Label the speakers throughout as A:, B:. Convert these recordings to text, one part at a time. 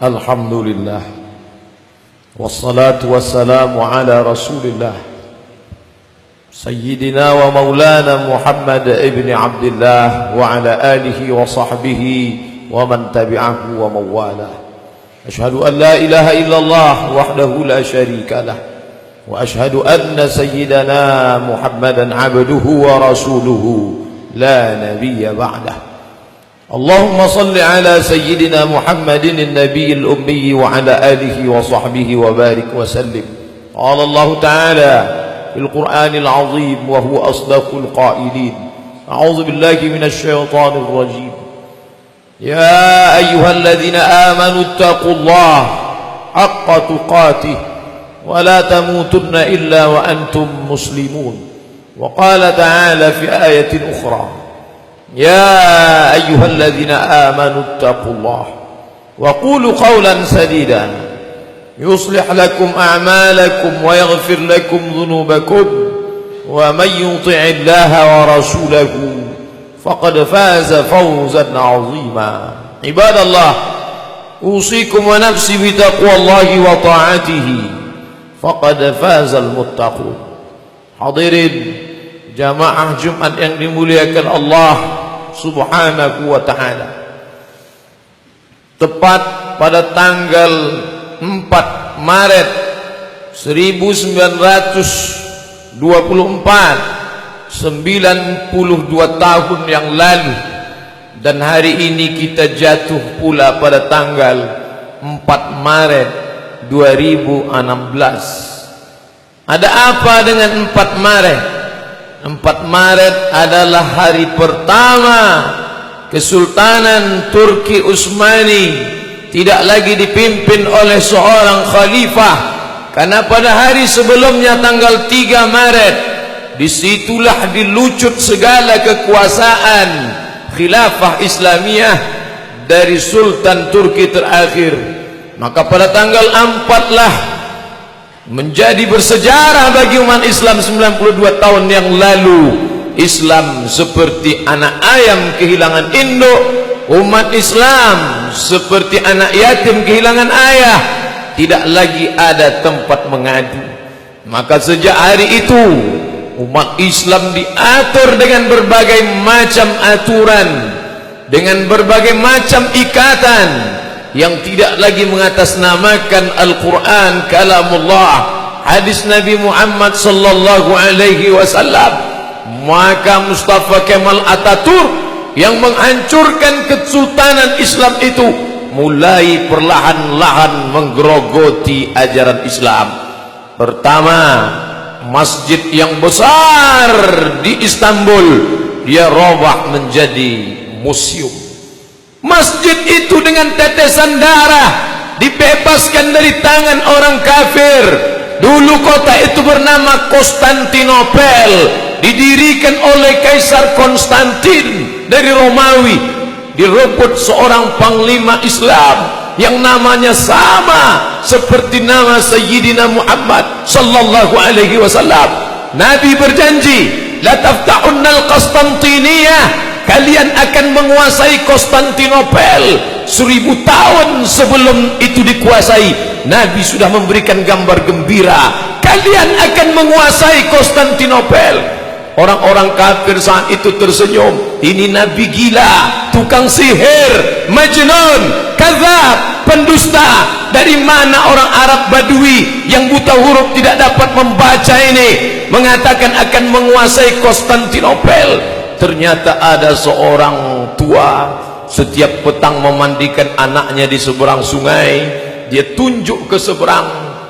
A: Alhamdulillah, wassalatu wassalamu ala rasulillah Sayyidina wa maulana Muhammad ibn Abdullah wa ala alihi wa sahbihi wa man tabi'ahu wa mawala. Ashhadu an la ilaha illallah wahdahu la sharika lah, wa ashhadu anna sayyidana Muhammadan abduhu wa rasuluhu la nabiyya ba'dah. Allahumma salli ala sayyidina Muhammadin an-nabiyil ummi wa ala alihi wa sahbihi wa barik wa sallim. Qala Allah Ta'ala fil Qur'anil azim wa huwa asdaqul qailin. A'udzu billahi minasy syaithanir rajim. Ya ayyuhalladzina amanu taqullaha haqqa tuqatih wa la tamutunna illa wa antum muslimun. Wa qala ta'ala fi ayatin ukhra, يا أيها الذين آمنوا اتقوا الله وقولوا قولا سديدا يصلح لكم أعمالكم ويغفر لكم ذنوبكم ومن يطع الله ورسوله فقد فاز فوزا عظيما. عباد الله، أوصيكم ونفسي بتقوى الله وطاعته فقد فاز المتقون. Hadirin jamaah Jumat yang dimuliakan Allah Subhanahu wa ta'ala, tepat pada tanggal 4 Maret 1924, 92 tahun yang lalu, dan hari ini kita jatuh pula pada tanggal 4 Maret 2016. Ada apa dengan 4 Maret? 4 Maret adalah hari pertama Kesultanan Turki Utsmani tidak lagi dipimpin oleh seorang khalifah, karena pada hari sebelumnya tanggal 3 Maret disitulah dilucut segala kekuasaan khilafah Islamiyah dari Sultan Turki terakhir. Maka pada tanggal 4 lah menjadi bersejarah bagi umat Islam. 92 tahun yang lalu Islam seperti anak ayam kehilangan induk, umat Islam seperti anak yatim kehilangan ayah, tidak lagi ada tempat mengadu. Maka sejak hari itu umat Islam diatur dengan berbagai macam aturan, dengan berbagai macam ikatan yang tidak lagi mengatasnamakan Al-Quran kalamullah, hadis Nabi Muhammad sallallahu alaihi wasallam. Maka Mustafa Kemal Atatürk yang menghancurkan kesultanan Islam itu mulai perlahan-lahan menggerogoti ajaran Islam. Pertama, masjid yang besar di Istanbul dia robah menjadi museum. Masjid itu dengan tetesan darah dibebaskan dari tangan orang kafir. Dulu kota itu bernama Konstantinopel, didirikan oleh Kaisar Konstantin dari Romawi. Direbut seorang panglima Islam yang namanya sama seperti nama Sayyidina Muhammad sallallahu alaihi wasallam. Nabi berjanji, la tafta'unnal Konstantiniyah, kalian akan menguasai Konstantinopel. 1000 tahun sebelum itu dikuasai, Nabi sudah memberikan gambar gembira, kalian akan menguasai Konstantinopel. Orang-orang kafir saat itu tersenyum, ini Nabi gila, tukang sihir, majnun, kadzab, pendusta. Dari mana orang Arab Badui yang buta huruf tidak dapat membaca ini mengatakan akan menguasai Konstantinopel? Ternyata ada seorang tua setiap petang memandikan anaknya di seberang sungai. Dia tunjuk ke seberang,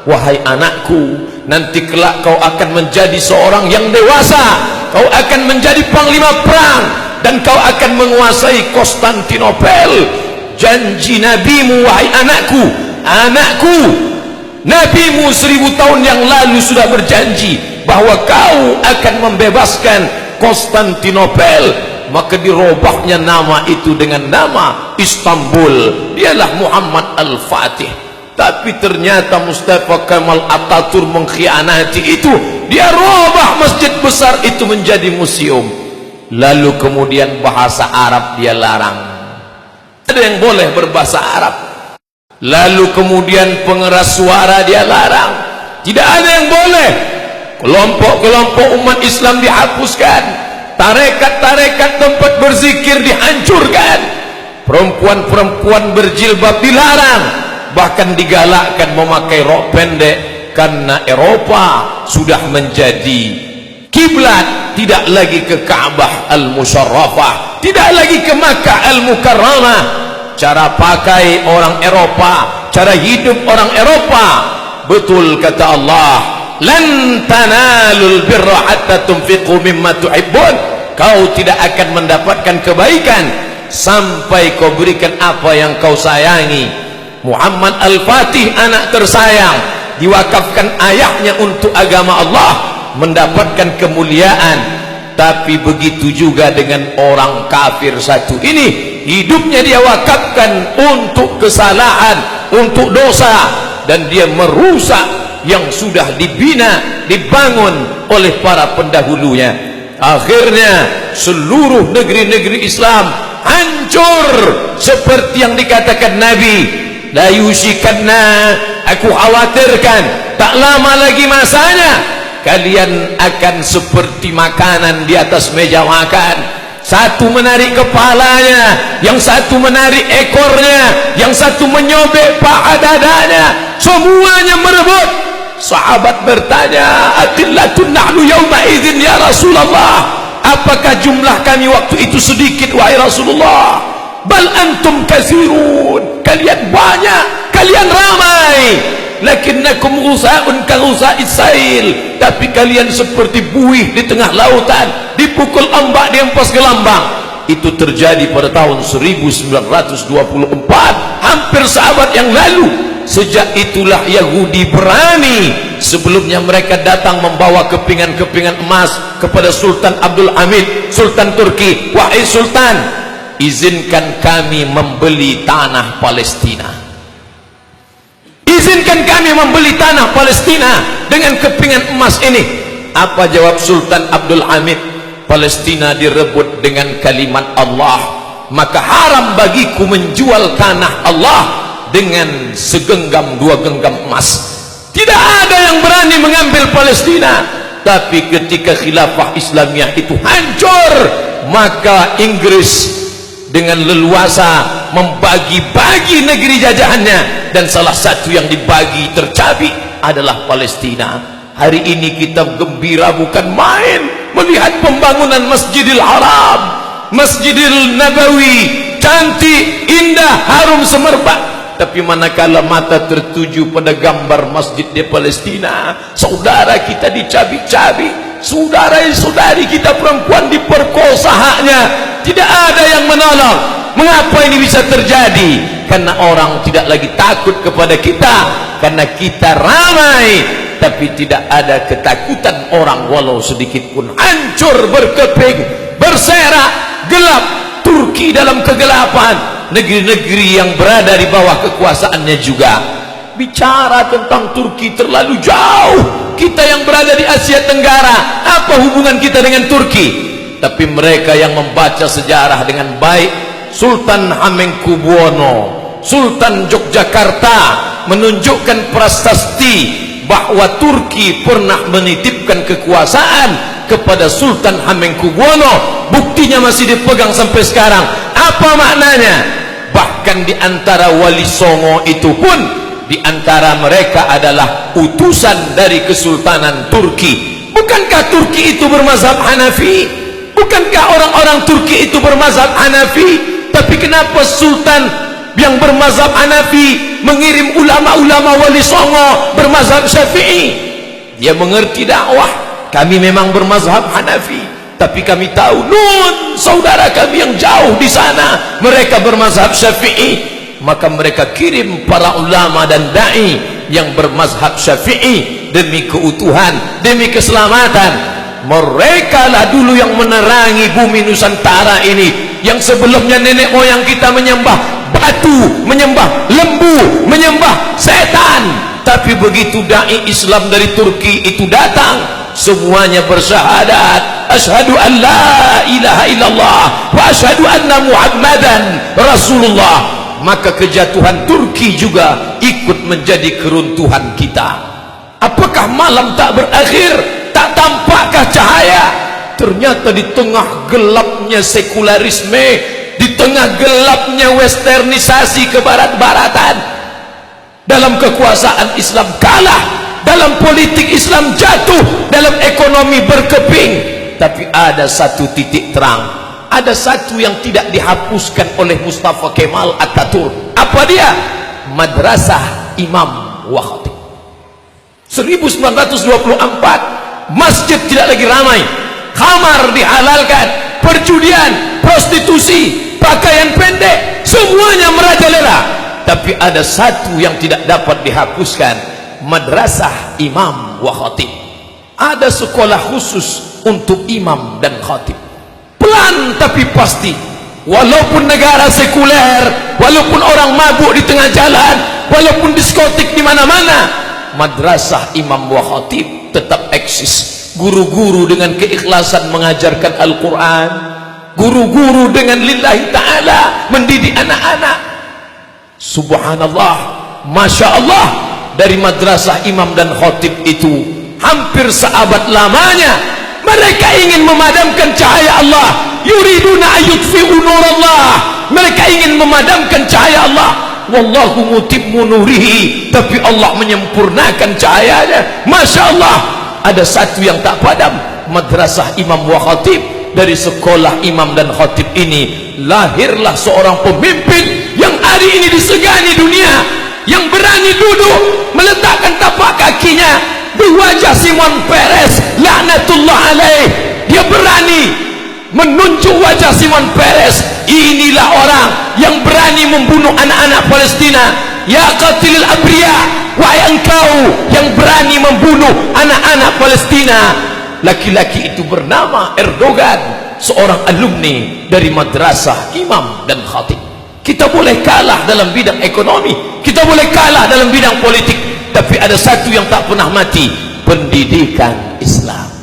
A: wahai anakku, nanti kelak kau akan menjadi seorang yang dewasa, kau akan menjadi panglima perang, dan kau akan menguasai Konstantinopel. Janji nabimu, wahai anakku, anakku, nabimu 1000 tahun yang lalu sudah berjanji bahwa kau akan membebaskan Konstantinopel. Maka dirobahnya nama itu dengan nama Istanbul, dialah Muhammad Al-Fatih. Tapi ternyata Mustafa Kemal Atatürk mengkhianati itu, dia robah masjid besar itu menjadi museum. Lalu kemudian bahasa Arab dia larang, ada yang boleh berbahasa Arab, Lalu kemudian pengeras suara dia larang, tidak ada yang boleh. Kelompok-kelompok umat Islam dihapuskan, tarekat-tarekat tempat berzikir dihancurkan, perempuan-perempuan berjilbab dilarang, bahkan digalakkan memakai rok pendek karena Eropa sudah menjadi kiblat, tidak lagi ke Ka'bah Al-Musharrafah, tidak lagi ke Makkah Al-Mukarramah. Cara pakai orang Eropa, cara hidup orang Eropa, betul kata Allah, lan tanalul birra hatta tunfiqu mimma tuhibbun. Kau tidak akan mendapatkan kebaikan sampai kau berikan apa yang kau sayangi. Muhammad Al-Fatih, anak tersayang, diwakafkan ayahnya untuk agama Allah, mendapatkan kemuliaan. Tapi begitu juga dengan orang kafir satu ini, hidupnya dia wakafkan untuk kesalahan, untuk dosa, dan dia merusak yang sudah dibina, dibangun oleh para pendahulunya. Akhirnya seluruh negeri-negeri Islam hancur seperti yang dikatakan Nabi, la yusikanna, aku khawatirkan tak lama lagi masanya kalian akan seperti makanan di atas meja makan, satu menarik kepalanya, yang satu menarik ekornya, yang satu menyobek paha dadanya, semuanya merebut. Sahabat bertanya, aqillatun nahnu yawma idzin ya Rasulullah, apakah jumlah kami waktu itu sedikit wahai Rasulullah? Bal antum katsirun, kalian banyak, kalian ramai. Lakinnakum ghusa'un ka ghusa'is sail, tapi kalian seperti buih di tengah lautan, dipukul ombak, dihempas gelambang. Itu terjadi pada tahun 1924, hampir seabad yang lalu. Sejak itulah Yahudi berani. Sebelumnya mereka datang membawa kepingan-kepingan emas kepada Sultan Abdul Hamid, Sultan Turki. Wahai Sultan, izinkan kami membeli tanah Palestina, izinkan kami membeli tanah Palestina dengan kepingan emas ini. Apa jawab Sultan Abdul Hamid? Palestina direbut dengan kalimat Allah, maka haram bagiku menjual tanah Allah dengan segenggam dua genggam emas. Tidak ada yang berani mengambil Palestina. Tapi ketika khilafah Islamiyah itu hancur, maka Inggris dengan leluasa membagi-bagi negeri jajahannya, dan salah satu yang dibagi tercabik adalah Palestina. Hari ini kita gembira bukan main melihat pembangunan Masjidil Haram, Masjidil Nabawi, cantik, indah, harum semerbak. Tapi manakala mata tertuju pada gambar masjid di Palestina, saudara kita dicabik-cabik, saudara-saudari kita perempuan diperkosa haknya, tidak ada yang menolong. Mengapa ini bisa terjadi? Karena orang tidak lagi takut kepada kita, karena kita ramai, tapi tidak ada ketakutan orang walau sedikit pun. Hancur, berkeping, berserak, gelap. Turki dalam kegelapan, negeri-negeri yang berada di bawah kekuasaannya juga. Bicara tentang Turki terlalu jauh. Kita yang berada di Asia Tenggara, apa hubungan kita dengan Turki? Tapi mereka yang membaca sejarah dengan baik, Sultan Hamengkubuwono, Sultan Yogyakarta menunjukkan prasasti bahwa Turki pernah menitipkan kekuasaan kepada Sultan Hamengkubuwono. Buktinya masih dipegang sampai sekarang. Apa maknanya? Bahkan di antara wali songo itu pun, di antara mereka adalah utusan dari Kesultanan Turki. Bukankah Turki itu bermazhab Hanafi? Bukankah orang-orang Turki itu bermazhab Hanafi? Tapi kenapa Sultan yang bermazhab Hanafi mengirim ulama-ulama wali songo bermazhab Syafi'i? Dia mengerti dakwah. Kami memang bermazhab Hanafi, tapi kami tahu nun saudara kami yang jauh di sana mereka bermazhab Syafi'i. Maka mereka kirim para ulama dan dai yang bermazhab Syafi'i demi keutuhan, demi keselamatan. Mereka lah dulu yang menerangi bumi Nusantara ini, yang sebelumnya nenek moyang kita menyembah batu, menyembah lembu, menyembah setan. Tapi begitu dai Islam dari Turki itu datang, semuanya bersyahadat, asyhadu an la ilaha illallah wa asyhadu anna Muhammadan Rasulullah. maka kejatuhan Turki juga ikut menjadi keruntuhan kita. Apakah malam tak berakhir? Tak tampakkah cahaya? Ternyata di tengah gelapnya sekularisme, di tengah gelapnya westernisasi kebarat-baratan, dalam kekuasaan Islam kalah, dalam politik Islam jatuh, dalam ekonomi berkeping. Tapi ada satu titik terang, ada satu yang tidak dihapuskan oleh Mustafa Kemal Atatürk. Apa dia? Madrasah Imam wa Khatib. 1924 masjid tidak lagi ramai, khamar dihalalkan, perjudian, prostitusi, pakaian pendek, semuanya merajalela. Tapi ada satu yang tidak dapat dihapuskan, Madrasah Imam wa Khatib. Ada sekolah khusus untuk imam dan khatib. Pelan tapi pasti, walaupun negara sekuler, walaupun orang mabuk di tengah jalan, walaupun diskotik di mana-mana, Madrasah Imam wa Khatib tetap eksis. Guru-guru dengan keikhlasan mengajarkan Al-Quran, guru-guru dengan lillahi ta'ala mendidik anak-anak. Subhanallah, Masya Allah, dari Madrasah Imam dan Khatib itu hampir seabad lamanya mereka ingin memadamkan cahaya Allah. Yuriduna ayyutfi'u nurallah, mereka ingin memadamkan cahaya Allah. Wallahu mutimmu nurihi, tapi Allah menyempurnakan cahayanya. Masya Allah, ada satu yang tak padam, Madrasah Imam wa Khatib. Dari sekolah imam dan khatib ini lahirlah seorang pemimpin yang hari ini disegani dunia, yang berani duduk meletakkan tapak kakinya di wajah Simon Peres laknatullah alaih. Dia berani menunjuk wajah Simon Peres. Inilah orang yang berani membunuh anak-anak Palestina. Ya qatilil abriya, wahai engkau yang berani membunuh anak-anak Palestina. Laki-laki itu bernama Erdogan, seorang alumni dari Madrasah Imam dan Khatib. Kita boleh kalah dalam bidang ekonomi, kita boleh kalah dalam bidang politik, tapi ada satu yang tak pernah mati, pendidikan Islam.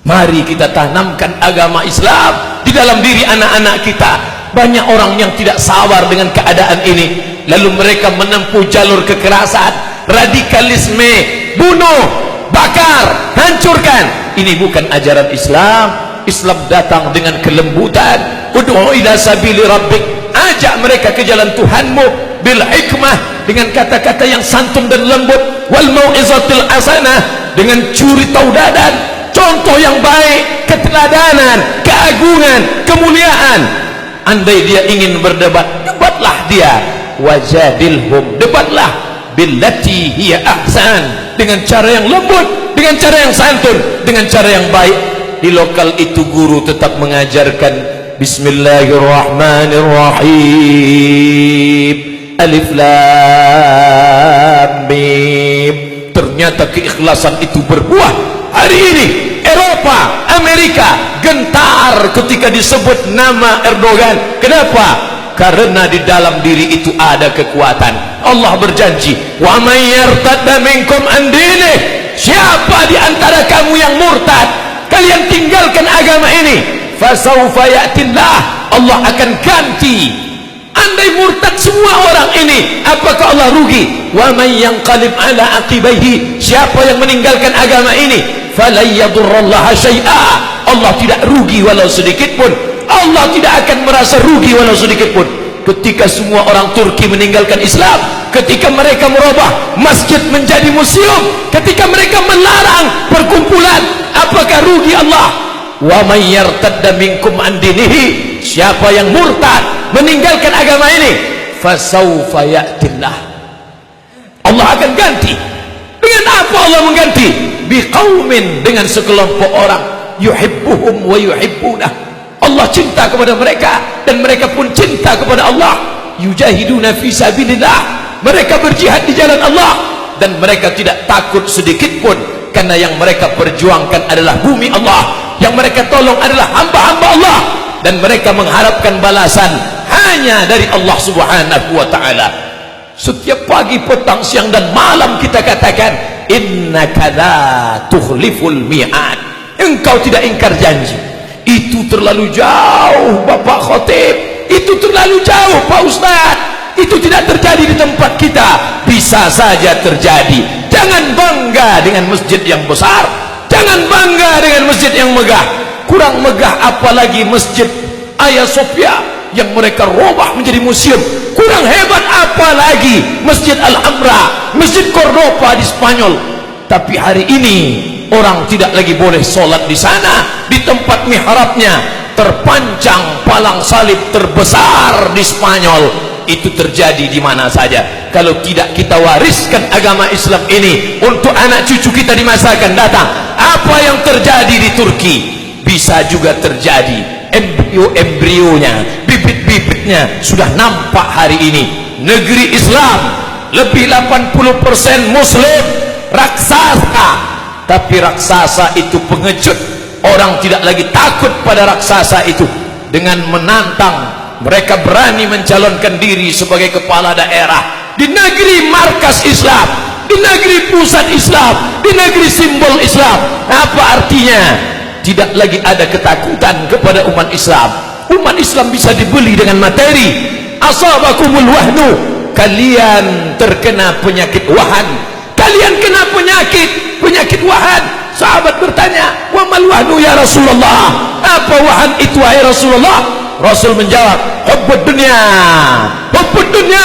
A: Mari kita tanamkan agama Islam di dalam diri anak-anak kita. Banyak orang yang tidak sabar dengan keadaan ini, lalu mereka menempuh jalur kekerasan, radikalisme, bunuh, bakar, hancurkan. Ini bukan ajaran Islam. Islam datang dengan kelembutan. Ud'u ila sabili rabbik, ajak mereka ke jalan Tuhanmu bil hikmah, dengan kata-kata yang santun dan lembut, wal mau'izatil hasanah, dengan curi taudadan, contoh yang baik, keteladanan, keagungan, kemuliaan. Andai dia ingin berdebat, debatlah dia. Wajadilhum, debatlah billati hiya ahsan, dengan cara yang lembut, dengan cara yang santun, dengan cara yang baik. Di lokal itu guru tetap mengajarkan Bismillahirrahmanirrahim, Alif Lam Mim. Ternyata keikhlasan itu berbuah. Hari ini Eropa, Amerika gentar ketika disebut nama Erdogan. Kenapa? Karena di dalam diri itu ada kekuatan. Allah berjanji, wa may yartadda minkum an dinih, siapa di antara kamu yang murtad, kalian tinggalkan agama ini, fasawfa ya'tillah, Allah akan ganti. Andai murtad semua orang ini, apakah Allah rugi? Wa may yanqalib ala aqibaihi, siapa yang meninggalkan agama ini, falan yadurrallaha syai'a, Allah tidak rugi walau sedikit pun. Allah tidak akan merasa rugi walau sedikit pun. Ketika semua orang Turki meninggalkan Islam, ketika mereka merubah masjid menjadi museum, ketika mereka melarang perkumpulan, apakah rugi Allah? Wa may yartadda minkum an dinihi, siapa yang murtad meninggalkan agama ini, fasawfa ya'tillah, Allah akan ganti. Dengan apa Allah mengganti? Biqaumin, dengan sekelompok orang, yuhibbuhum wa yuhibbunah, Allah cinta kepada mereka dan mereka pun cinta kepada Allah. Yujahiduna fi sabilillah, mereka berjihad di jalan Allah, dan mereka tidak takut sedikit pun, karena yang mereka perjuangkan adalah bumi Allah, yang mereka tolong adalah hamba-hamba Allah, dan mereka mengharapkan balasan hanya dari Allah Subhanahu wa ta'ala. Setiap pagi, petang, siang dan malam kita katakan, innaka la tukhliful mi'ad, engkau tidak ingkar janji. Itu terlalu jauh Bapak Khotib, itu terlalu jauh Pak Ustaz, itu tidak terjadi di tempat kita. Bisa saja terjadi. Jangan bangga dengan masjid yang besar, jangan bangga dengan masjid yang megah. Kurang megah apalagi masjid Hagia Sophia yang mereka robah menjadi museum. Kurang hebat apalagi masjid Al-Hamra, masjid Cordoba di Spanyol. Tapi hari ini orang tidak lagi boleh sholat di sana. Di tempat mihrabnya terpancang palang salib terbesar di Spanyol. Itu terjadi di mana saja. Kalau tidak kita wariskan agama Islam ini untuk anak cucu kita di masa akan datang. Apa yang terjadi di Turki bisa juga terjadi. Embrio-embrionya, bibit-bibitnya sudah nampak hari ini. Negeri Islam lebih 80% Muslim, raksasa. Tapi raksasa itu pengecut. Orang tidak lagi takut pada raksasa itu. Dengan menantang, mereka berani mencalonkan diri sebagai kepala daerah di negeri markas Islam, di negeri pusat Islam, di negeri simbol Islam. Apa artinya? Tidak lagi ada ketakutan kepada umat Islam. Umat Islam bisa dibeli dengan materi. Asabakumul wahnu, kalian terkena penyakit wahan. Kalian kena penyakit wahan. Sahabat bertanya, wa mal wahnu ya Rasulullah? Apa wahan itu wahai Rasulullah? Rasul menjawab, hubbud dunya. Hubbud dunya.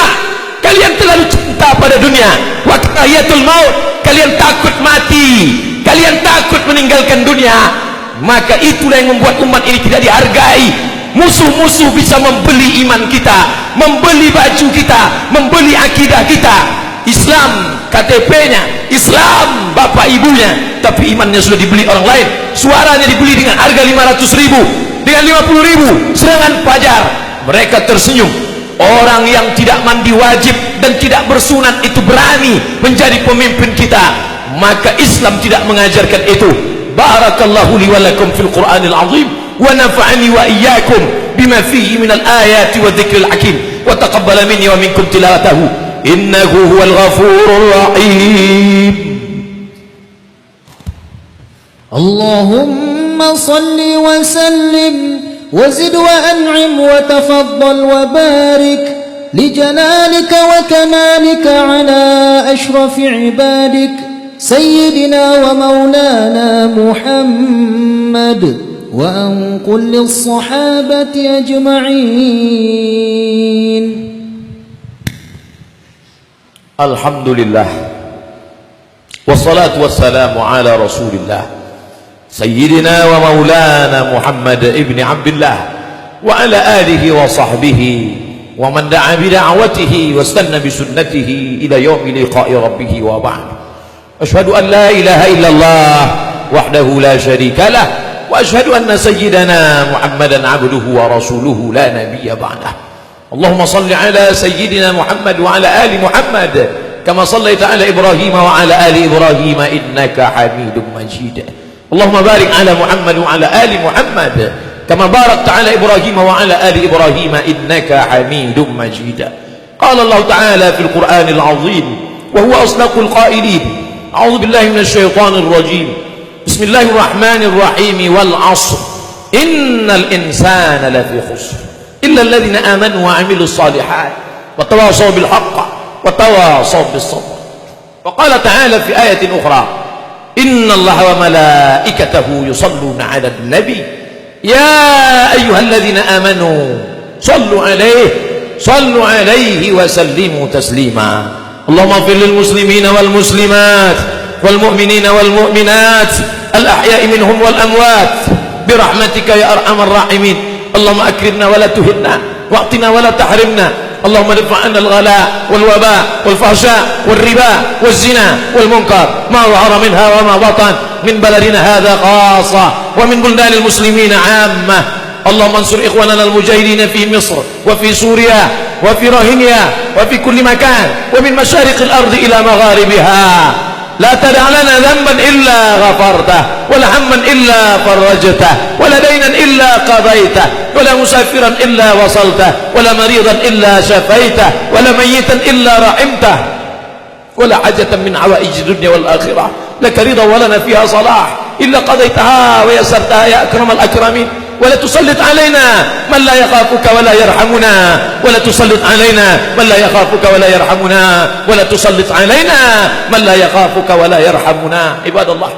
A: Kalian terlalu cinta pada dunia. Wa karahiyatul maut. Kalian takut mati. Kalian takut meninggalkan dunia. Maka itulah yang membuat umat ini tidak dihargai. Musuh-musuh bisa membeli iman kita, membeli baju kita, membeli akidah kita. Islam KTP-nya, Islam bapak ibunya, tapi imannya sudah dibeli orang lain. Suaranya dibeli dengan harga 500.000, dengan 50.000 serangan fajar. Mereka tersenyum. Orang yang tidak mandi wajib dan tidak bersunat itu berani menjadi pemimpin kita. Maka Islam tidak mengajarkan itu. Barakallahu li wa lakum fil Qur'anil azim wa nafa'ani wa iyyakum bima fihi minal ayati wa dzikril hakim wa taqabbala minni wa minkum tilawatahu innahu huwal ghafurur rahim.
B: Allahumma salli wa sallim wa zid wa an'im wa tafaddal wa barik li jalalika wa kamalika ala ashrafi ibadik سيدنا ومولانا محمد وأن قل للصحابة أجمعين.
A: الحمد لله والصلاة والسلام على رسول الله سيدنا ومولانا محمد ابن عبد الله وعلى آله وصحبه ومن دعا بدعوته واستنى بسنته إلى يوم لقاء ربه وبعد. أشهد أن لا إله إلا الله وحده لا شريك له وأشهد أن سيدنا محمدا عبده ورسوله لا نبي بعده. اللهم صل على سيدنا محمد وعلى آل محمد كما صليت على إبراهيم وعلى آل إبراهيم إنك حميد مجيد. اللهم بارك على محمد وعلى آل محمد كما باركت على إبراهيم وعلى آل إبراهيم إنك حميد مجيد. قال الله تعالى في القرآن العظيم وهو أصدق القائلين أعوذ بالله من الشيطان الرجيم بسم الله الرحمن الرحيم والعصر إن الإنسان لفي خسر إلا الذين آمنوا وعملوا الصالحات وتواصوا بالحق وتواصوا بالصبر. وقال تعالى في آية أخرى إن الله وملائكته يصلون على النبي يا أيها الذين آمنوا صلوا عليه وسلموا تسليما. اللهم اغفر للمسلمين والمسلمات والمؤمنين والمؤمنات الأحياء منهم والأموات برحمتك يا أرحم الراحمين. اللهم أكرمنا ولا تهنا واعطنا ولا تحرمنا. اللهم ادفع عنا الغلاء والوباء والفحشاء والربا والزنا والمنكر ما ظهر منها وما بطن من بلدنا هذا خاصة ومن بلدان المسلمين عامة. اللهم انصر إخواننا المجاهدين في مصر وفي سوريا وفي روهينيا وفي كل مكان ومن مشارق الأرض إلى مغاربها. لا تدع لنا ذنبا إلا غفرته ولا هما إلا فرجته ولا دينا إلا قضيته ولا مسافرا إلا وصلته ولا مريضا إلا شفيته ولا ميتا إلا رحمته ولا حاجة من عوائج الدنيا والآخرة لك رضا ولنا فيها صلاح إلا قضيتها ويسرتها يا أكرم الأكرمين. ولا تسلط علينا من لا يخافك ولا يرحمنا ولا تسلط علينا من لا يخافك ولا يرحمنا ولا تسلط علينا من لا يخافك ولا يرحمنا. عباد الله،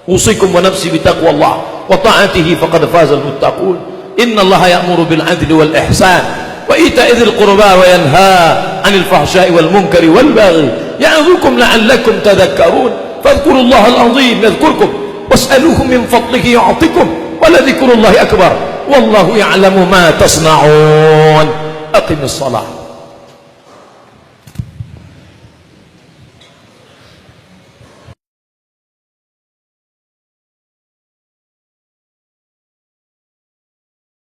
A: أوصيكم ونفسي بتقوى الله وطاعته فقد فاز المتقون. إن الله يأمر بالعدل والإحسان وإيتاء ذي القربى وينهى عن الفحشاء والمنكر والبغي يعظكم لعلكم تذكرون. فاذكروا الله العظيم يذكركم واسألوه من فضله يعطكم ولذكر الله أكبر والله يعلم ما تصنعون. أقم الصلاة.